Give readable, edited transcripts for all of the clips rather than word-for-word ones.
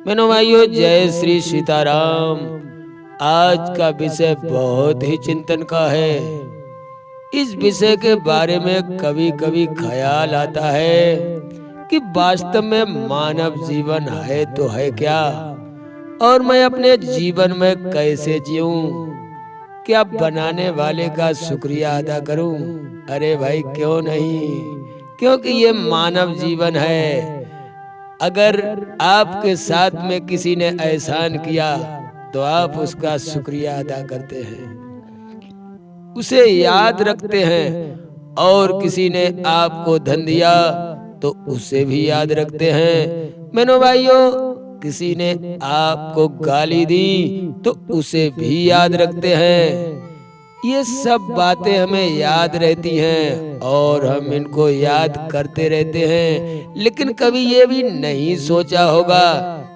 बहनों भाइयों, जय श्री सीताराम। आज का विषय बहुत ही चिंतन का है। इस विषय के बारे में कभी कभी ख्याल आता है कि वास्तव में मानव जीवन है तो है क्या, और मैं अपने जीवन में कैसे जीऊं, क्या बनाने वाले का शुक्रिया अदा करूं? अरे भाई क्यों नहीं, क्योंकि ये मानव जीवन है। अगर आपके साथ में किसी ने एहसान किया तो आप उसका शुक्रिया अदा करते हैं, उसे याद रखते हैं। और किसी ने आपको धन दिया तो उसे भी याद रखते हैं। बहनों भाइयों, किसी ने आपको गाली दी तो उसे भी याद रखते हैं। ये सब बातें हमें याद रहती हैं और हम इनको याद करते रहते हैं, लेकिन कभी ये भी नहीं सोचा होगा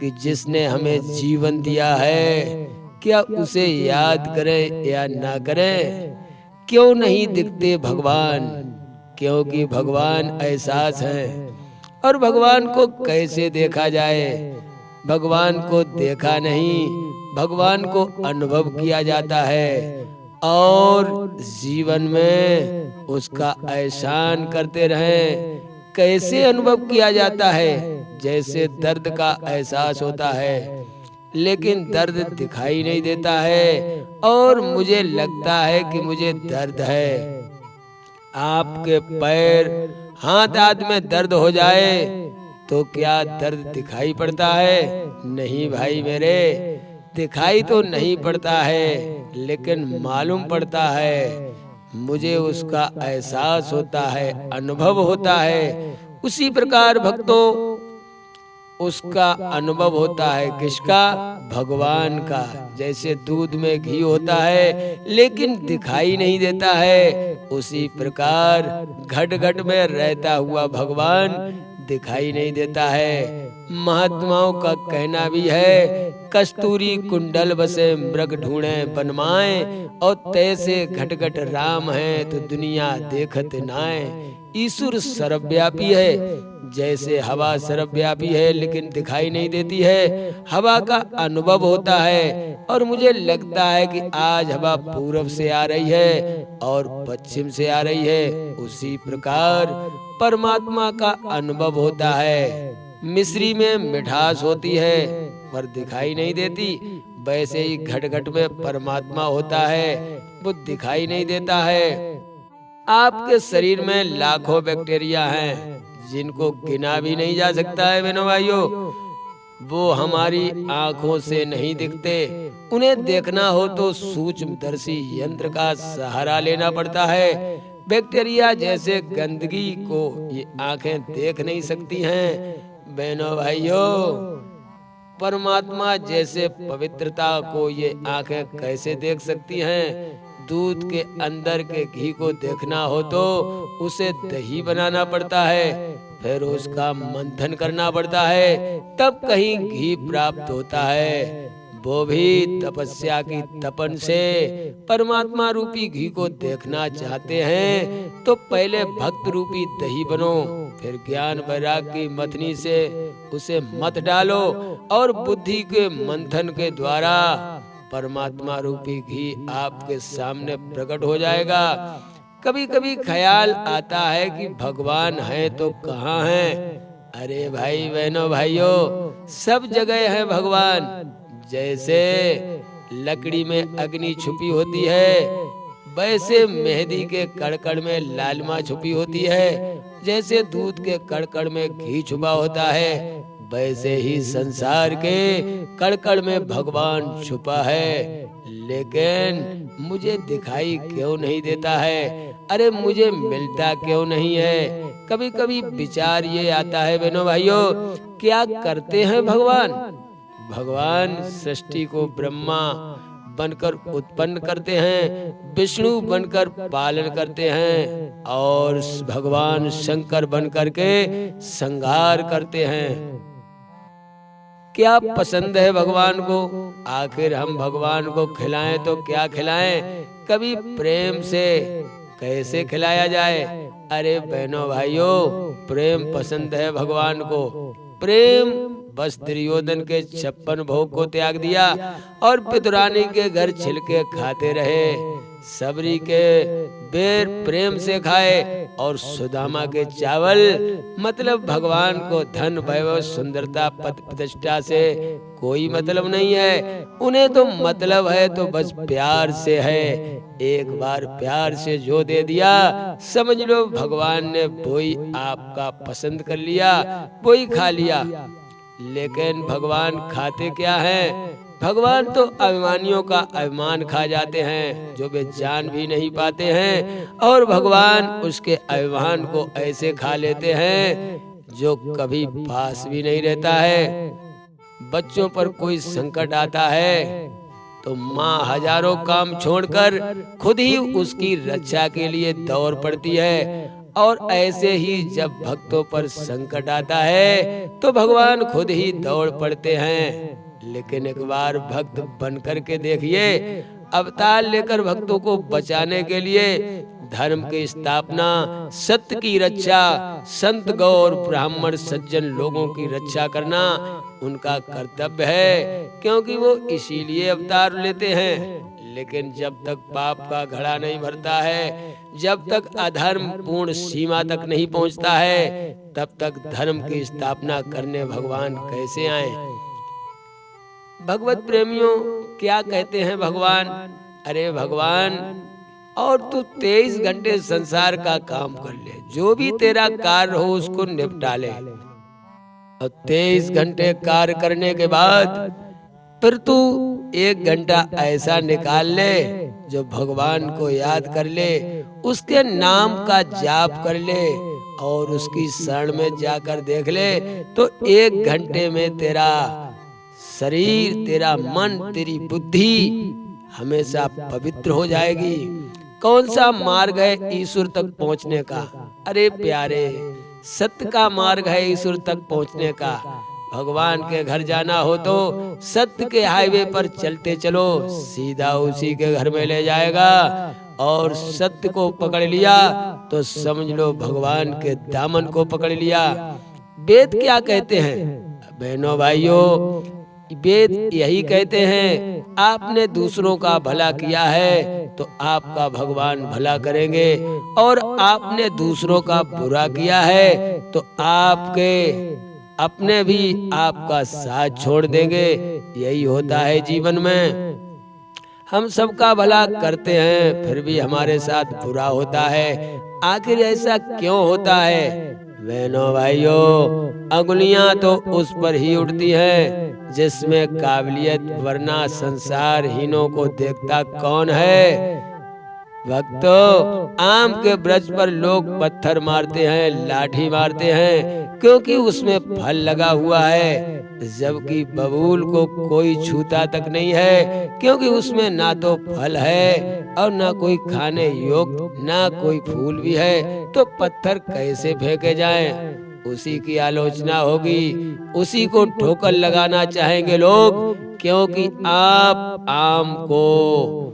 कि जिसने हमें जीवन दिया है, क्या उसे याद करें या ना करें। क्यों नहीं दिखते भगवान? क्योंकि भगवान एहसास है। और भगवान को कैसे देखा जाए? भगवान को देखा नहीं, भगवान को अनुभव किया जाता है और जीवन में उसका एहसान करते रहें। कैसे अनुभव किया जाता है? जैसे दर्द का एहसास होता है, लेकिन दर्द दिखाई नहीं देता है और मुझे लगता है कि मुझे दर्द है। आपके पैर हाथ आदि में दर्द हो जाए तो क्या दर्द दिखाई पड़ता है? नहीं भाई मेरे, दिखाई तो नहीं पड़ता है, लेकिन मालूम पड़ता है। मुझे उसका एहसास होता है, अनुभव होता है। उसी प्रकार भक्तों, उसका अनुभव होता है। किसका? भगवान का। जैसे दूध में घी होता है लेकिन दिखाई नहीं देता है, उसी प्रकार घट घट में रहता हुआ भगवान दिखाई नहीं देता है। महात्माओं का कहना भी है, कस्तूरी कुंडल बसे मृग ढूंढे बनमाए, और तैसे घट घट राम है तो दुनिया देखत नाए। ईश्वर सर्वव्यापी है, जैसे हवा सर्वव्यापी है लेकिन दिखाई नहीं देती है। हवा का अनुभव होता है और मुझे लगता है कि आज हवा पूरब से आ रही है और पश्चिम से आ रही है। उसी प्रकार परमात्मा का अनुभव होता है। मिश्री में मिठास होती है पर दिखाई नहीं देती, वैसे ही घट घट में परमात्मा होता है, वो दिखाई नहीं देता है। आपके शरीर में लाखों बैक्टीरिया हैं जिनको गिना भी नहीं जा सकता है। बहनों भाइयों, वो हमारी आंखों से नहीं दिखते। उन्हें देखना हो तो सूक्ष्मदर्शी यंत्र का सहारा लेना पड़ता है। बैक्टीरिया जैसे गंदगी को ये आंखें देख नहीं सकती हैं। बहनों भाइयों, परमात्मा जैसे पवित्रता को ये आंखें कैसे देख सकती हैं? दूध के अंदर के घी को देखना हो तो उसे दही बनाना पड़ता है, फिर उसका मंथन करना पड़ता है, तब कहीं घी प्राप्त होता है। वो भी तपस्या की तपन से परमात्मा रूपी घी को देखना चाहते हैं तो पहले भक्त रूपी दही बनो, फिर ज्ञान वैराग की मथनी से उसे मत डालो और बुद्धि के मंथन के द्वारा परमात्मा रूपी घी आपके सामने प्रकट हो जाएगा। कभी कभी ख्याल आता है कि भगवान है तो कहाँ है? अरे भाई बहनों भाइयों, सब जगह है भगवान। जैसे लकड़ी में अग्नि छुपी होती है, वैसे मेहंदी के कड़कड़ में लालिमा छुपी होती है। जैसे दूध के कड़कड़ में घी छुपा होता है, वैसे ही संसार के कड़कड़ में भगवान छुपा है, लेकिन मुझे दिखाई क्यों नहीं देता है? अरे मुझे मिलता क्यों नहीं है? कभी कभी विचार ये आता है बहनों भाइयों, क्या करते हैं भगवान? भगवान सृष्टि को ब्रह्मा बनकर उत्पन्न करते हैं, विष्णु बनकर पालन करते हैं और भगवान शंकर बनकर के संहार करते हैं। क्या पसंद है भगवान को? आखिर हम भगवान को खिलाएं तो क्या खिलाएं? कभी प्रेम से कैसे खिलाया जाए? अरे बहनों भाइयों, प्रेम पसंद है भगवान को। प्रेम बस दुर्योधन के 56 भोग को त्याग दिया और पितुरानी के घर छिलके खाते रहे। सबरी के बेर प्रेम से खाए और सुदामा के चावल। मतलब भगवान को धन वैभव सुंदरता पद प्रतिष्ठा से कोई मतलब नहीं है। उन्हें तो मतलब है तो बस प्यार से है। एक बार प्यार से जो दे दिया समझ लो भगवान ने वही आपका पसंद कर लिया, वही खा लिया। लेकिन भगवान खाते क्या हैं? भगवान तो अभिमानियों का अभिमान खा जाते हैं जो वे जान भी नहीं पाते हैं, और भगवान उसके अभिमान को ऐसे खा लेते हैं जो कभी पास भी नहीं रहता है। बच्चों पर कोई संकट आता है तो माँ हजारों काम छोड़कर खुद ही उसकी रक्षा के लिए दौड़ पड़ती है, और ऐसे ही जब भक्तों पर संकट आता है तो भगवान खुद ही दौड़ पड़ते हैं। लेकिन एक बार भक्त बन करके देखिए, अवतार लेकर भक्तों को बचाने के लिए धर्म की स्थापना, सत्य की रक्षा, संत गौर ब्राह्मण सज्जन लोगों की रक्षा करना उनका कर्तव्य है, क्योंकि वो इसीलिए अवतार लेते हैं। लेकिन जब तक पाप का घड़ा नहीं भरता है, जब तक अधर्म पूर्ण सीमा तक नहीं पहुंचता है, तब तक धर्म की स्थापना करने भगवान कैसे आए? भगवत प्रेमियों, क्या कहते हैं भगवान? अरे भगवान, और तू 23 घंटे संसार का काम कर ले, जो भी तेरा कार्य हो उसको निपटा ले, और 23 घंटे कार्य करने के बाद फिर तू 1 घंटा ऐसा निकाल ले जो भगवान को याद कर ले, उसके नाम का जाप कर ले और उसकी शरण में जाकर देख ले, तो 1 घंटे में तेरा शरीर, तेरा मन, तेरी बुद्धि हमेशा पवित्र हो जाएगी। कौन सा मार्ग है ईश्वर तक पहुंचने का? अरे प्यारे, सत्य का मार्ग है ईश्वर तक पहुंचने का। भगवान के घर जाना हो तो सत्य के हाईवे पर चलते चलो, सीधा उसी के घर में ले जाएगा, और सत्य को पकड़ लिया तो समझ लो भगवान के दामन को पकड़ लिया। वेद क्या कहते हैं बहनों भाइयों? वेद यही कहते हैं, आपने दूसरों का भला किया है तो आपका भगवान भला करेंगे, और आपने दूसरों का बुरा किया है तो आपके अपने भी आपका साथ छोड़ देंगे। यही होता है जीवन में। हम सबका भला करते हैं फिर भी हमारे साथ बुरा होता है। आखिर ऐसा क्यों होता है? बहनों भाइयों, अंगुलियां तो उस पर ही उठती हैं जिसमें काबिलियत, वरना संसारहीनों को देखता कौन है? भक्तों, आम के वृक्ष पर लोग पत्थर मारते हैं, लाठी मारते हैं, क्योंकि उसमें फल लगा हुआ है, जबकि बबूल को कोई छूता तक नहीं है, क्योंकि उसमें ना तो फल है और ना कोई खाने योग्य, ना कोई फूल भी है, तो पत्थर कैसे फेंके जाएं? उसी की आलोचना होगी, उसी को ठोकर लगाना चाहेंगे लोग, क्योंकि आप आम को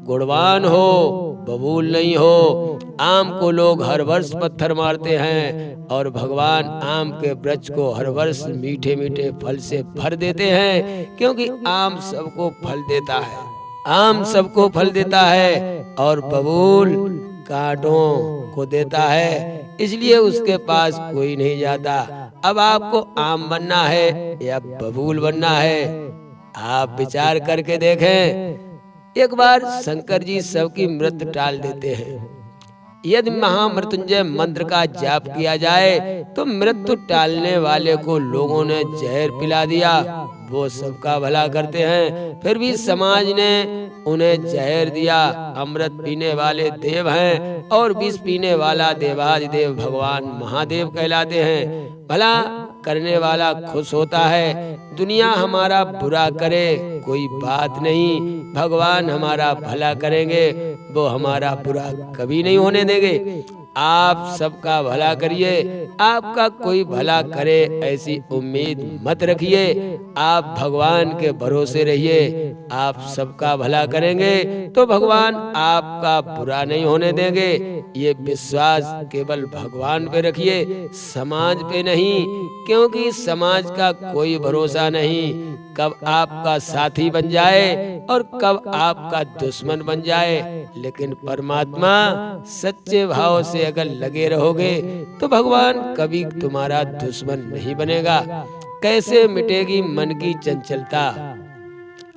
गुणवान हो, बबूल नहीं हो। आम को लोग हर वर्ष पत्थर मारते हैं और भगवान आम के वृक्ष को हर वर्ष मीठे मीठे फल से भर देते हैं, क्योंकि आम सबको फल देता है, आम सबको फल देता है, और बबूल कांटों को देता है, इसलिए उसके पास कोई नहीं जाता। अब आपको आम बनना है या बबूल बनना है, आप विचार करके देखें। एक बार शंकर जी सबकी मृत्यु टाल देते हैं। यदि महामृत्युंजय मंत्र का जाप किया जाए तो मृत्यु टालने वाले को लोगों ने जहर पिला दिया, वो सबका भला करते हैं, फिर भी समाज ने उन्हें जहर दिया। अमृत पीने वाले देव हैं और विष पीने वाला देवाधिदेव भगवान महादेव कहलाते हैं। भला करने वाला खुश होता है। दुनिया हमारा बुरा करे कोई बात नहीं, भगवान हमारा भला करेंगे, वो हमारा बुरा कभी नहीं होने देंगे। आप सबका भला करिए, आपका कोई भला करे ऐसी उम्मीद मत रखिए। आप भगवान के भरोसे रहिए। आप सबका भला करेंगे तो भगवान आपका बुरा नहीं होने देंगे। ये विश्वास केवल भगवान पे रखिए, समाज पे नहीं, क्योंकि समाज का कोई भरोसा नहीं, कब आपका साथी बन जाए और कब आपका दुश्मन बन जाए। लेकिन परमात्मा सच्चे भाव से अगर लगे रहोगे तो भगवान कभी तुम्हारा दुश्मन नहीं बनेगा। कैसे मिटेगी मन की चंचलता?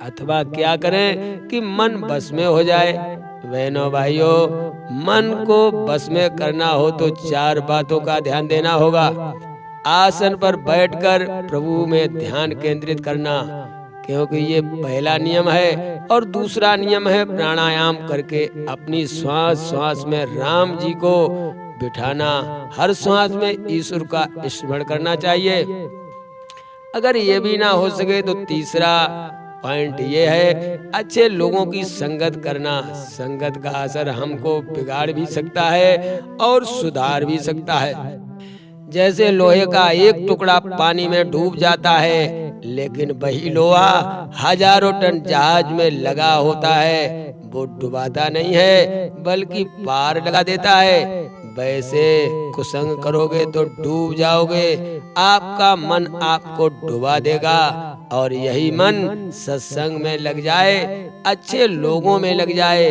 अथवा क्या करें कि मन बस में हो जाए? बहनों भाइयों, मन को बस में करना हो तो 4 बातों का ध्यान देना होगा। आसन पर बैठकर प्रभु में ध्यान केंद्रित करना, क्योंकि ये पहला नियम है। और दूसरा नियम है प्राणायाम करके अपनी श्वास श्वास में राम जी को बिठाना। हर श्वास में ईश्वर का स्मरण करना चाहिए। अगर ये भी ना हो सके तो तीसरा पॉइंट ये है, अच्छे लोगों की संगत करना। संगत का असर हमको बिगाड़ भी सकता है और सुधार भी सकता है। जैसे लोहे का एक टुकड़ा पानी में डूब जाता है, लेकिन वही लोहा हजारों टन जहाज में लगा होता है, वो डुबाता नहीं है बल्कि पार लगा देता है। वैसे कुसंग करोगे तो डूब जाओगे। आपका मन आपको डुबा देगा। और यही मन सत्संग में लग जाए, अच्छे लोगों में लग जाए,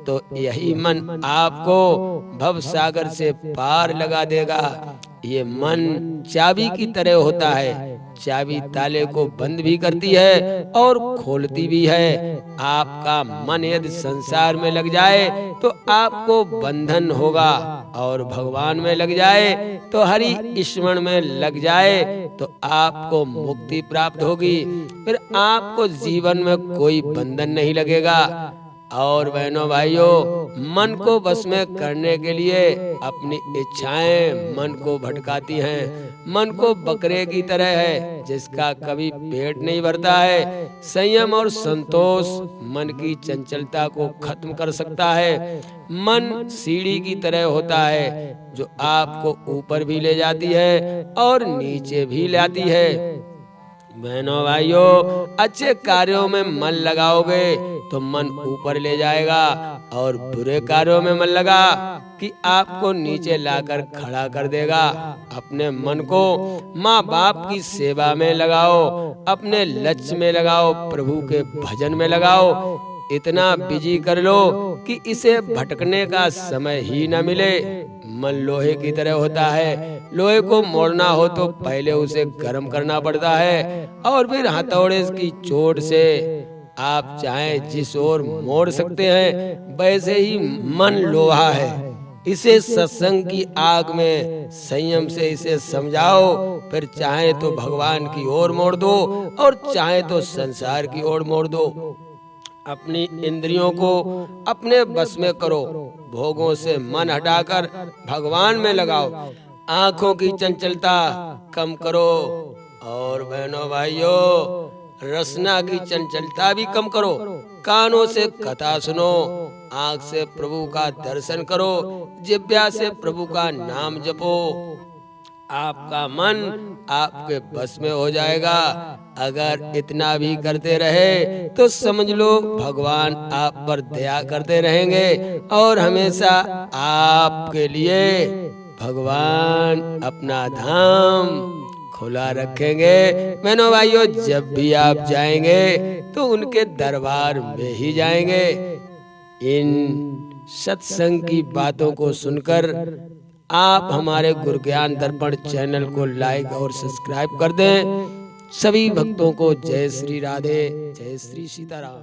तो यही मन आपको भव सागर से पार लगा देगा। ये मन चाबी की तरह होता है। चाबी ताले को बंद भी करती है और खोलती भी है। आपका मन यदि संसार में लग जाए तो आपको बंधन होगा, और भगवान में लग जाए तो हरि स्मरण में लग जाए तो आपको मुक्ति प्राप्त होगी। फिर आपको जीवन में कोई बंधन नहीं लगेगा। और बहनों भाइयों, मन को बस में करने के लिए अपनी इच्छाएं मन को भटकाती हैं। मन को बकरे की तरह है जिसका कभी पेट नहीं भरता है। संयम और संतोष मन की चंचलता को खत्म कर सकता है। मन सीढ़ी की तरह होता है जो आपको ऊपर भी ले जाती है और नीचे भी लाती है। बहनों भाइयों, अच्छे कार्यों में मन लगाओगे तो मन ऊपर ले जाएगा, और बुरे कार्यों में मन लगा कि आपको नीचे लाकर खड़ा कर देगा। अपने मन को माँ बाप की सेवा में लगाओ, अपने लक्ष्य में लगाओ, प्रभु के भजन में लगाओ। इतना बिजी कर लो कि इसे भटकने का समय ही न मिले। मन लोहे की तरह होता है। लोहे को मोड़ना हो तो पहले उसे गर्म करना पड़ता है, और फिर हथौड़े की चोट से आप चाहें जिस ओर मोड़ सकते हैं। वैसे ही मन लोहा है। इसे सत्संग की आग में संयम से इसे समझाओ। फिर चाहे तो भगवान की ओर मोड़ दो और चाहे तो संसार की ओर मोड़ दो। अपनी इंद्रियों को अपने बस में करो। भोगों से मन हटाकर भगवान में लगाओ। आंखों की चंचलता कम करो। और बहनों भाइयों, रसना की चंचलता भी कम करो। कानों से कथा सुनो, आंख से प्रभु का दर्शन करो, जिह्वा से प्रभु का नाम जपो। आपका मन आपके बस में हो जाएगा। अगर इतना भी करते रहे तो समझ लो भगवान आप पर दया करते रहेंगे और हमेशा आपके लिए भगवान अपना धाम खुला रखेंगे। बहनों भाइयों, जब भी आप जाएंगे तो उनके दरबार में ही जाएंगे। इन सत्संग की बातों को सुनकर आप हमारे गुरु ज्ञान दर्पण चैनल को लाइक और सब्सक्राइब कर दें। सभी भक्तों को जय श्री राधे, जय श्री सीताराम।